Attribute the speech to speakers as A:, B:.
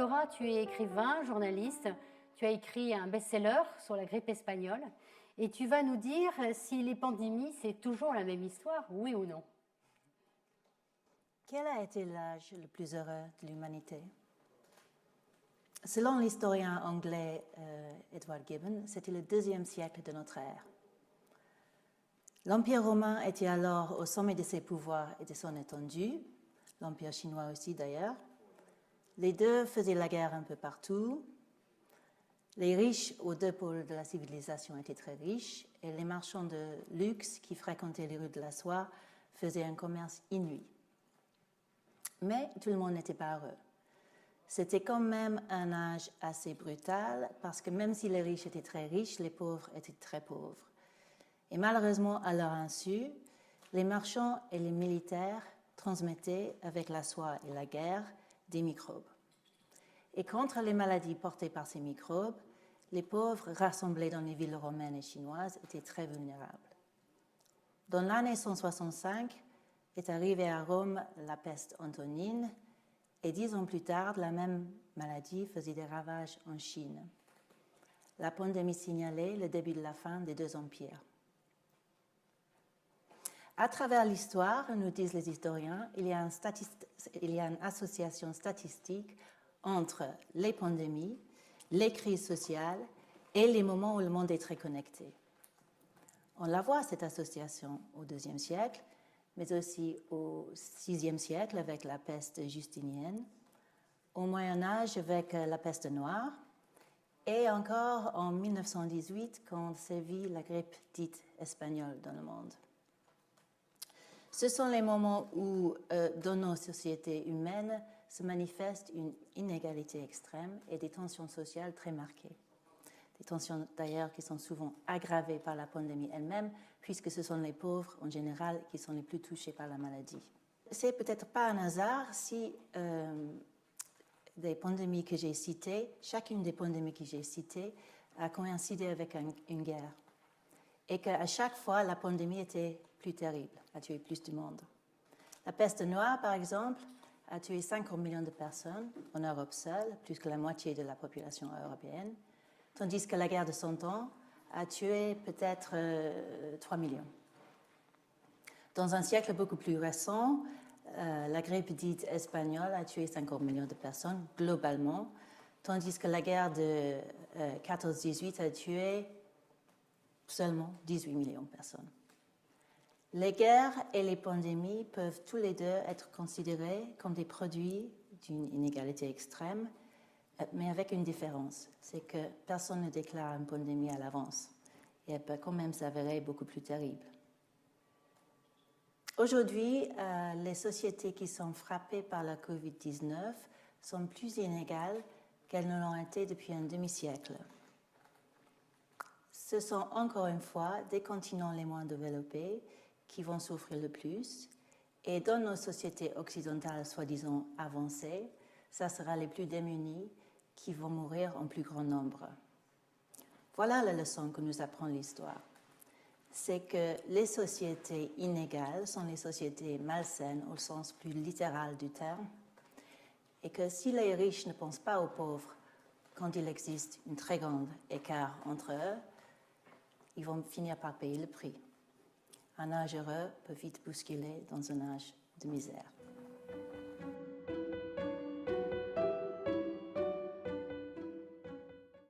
A: Laura, tu es écrivain, journaliste, tu as écrit un best-seller sur la grippe espagnole et tu vas nous dire si les pandémies, c'est toujours la même histoire, oui ou non.
B: Quel a été l'âge le plus heureux de l'humanité? Selon l'historien anglais Edward Gibbon, c'était le 2e siècle de notre ère. L'Empire romain était alors au sommet de ses pouvoirs et de son étendue, l'Empire chinois aussi d'ailleurs. Les deux faisaient la guerre un peu partout. Les riches aux deux pôles de la civilisation étaient très riches et les marchands de luxe qui fréquentaient les rues de la soie faisaient un commerce inouï. Mais tout le monde n'était pas heureux. C'était quand même un âge assez brutal parce que même si les riches étaient très riches, les pauvres étaient très pauvres. Et malheureusement, à leur insu, les marchands et les militaires transmettaient avec la soie et la guerre des microbes. Et contre les maladies portées par ces microbes, les pauvres rassemblés dans les villes romaines et chinoises étaient très vulnérables. Dans l'année 165 est arrivée à Rome la peste antonine et 10 ans plus tard, la même maladie faisait des ravages en Chine. La pandémie signalait le début de la fin des deux empires. À travers l'histoire, nous disent les historiens, il y a une association statistique entre les pandémies, les crises sociales et les moments où le monde est très connecté. On la voit, cette association, au IIe siècle, mais aussi au VIe siècle avec la peste justinienne, au Moyen-Âge avec la peste noire, et encore en 1918 quand sévit la grippe dite espagnole dans le monde. Ce sont les moments où, dans nos sociétés humaines, se manifeste une inégalité extrême et des tensions sociales très marquées. Des tensions d'ailleurs qui sont souvent aggravées par la pandémie elle-même, puisque ce sont les pauvres en général qui sont les plus touchés par la maladie. C'est peut-être pas un hasard si des pandémies que j'ai citées, chacune des pandémies que j'ai citées a coïncidé avec une guerre. Et qu'à chaque fois, la pandémie était plus terrible, a tué plus de monde. La peste noire, par exemple, a tué 50 millions de personnes en Europe seule, plus que la moitié de la population européenne, tandis que la guerre de 100 ans a tué peut-être 3 millions. Dans un siècle beaucoup plus récent, la grippe dite espagnole a tué 50 millions de personnes globalement, tandis que la guerre de 14-18 a tué seulement 18 millions de personnes. Les guerres et les pandémies peuvent tous les deux être considérés comme des produits d'une inégalité extrême, mais avec une différence, c'est que personne ne déclare une pandémie à l'avance et elle peut quand même s'avérer beaucoup plus terrible. Aujourd'hui, les sociétés qui sont frappées par la Covid-19 sont plus inégales qu'elles ne l'ont été depuis un demi-siècle. Ce sont encore une fois des continents les moins développés qui vont souffrir le plus, et dans nos sociétés occidentales soi-disant avancées, ça sera les plus démunis qui vont mourir en plus grand nombre. Voilà la leçon que nous apprend l'histoire. C'est que les sociétés inégales sont les sociétés malsaines au sens plus littéral du terme, et que si les riches ne pensent pas aux pauvres quand il existe un très grand écart entre eux, ils vont finir par payer le prix. Un âge heureux peut vite bousculer dans un âge de misère.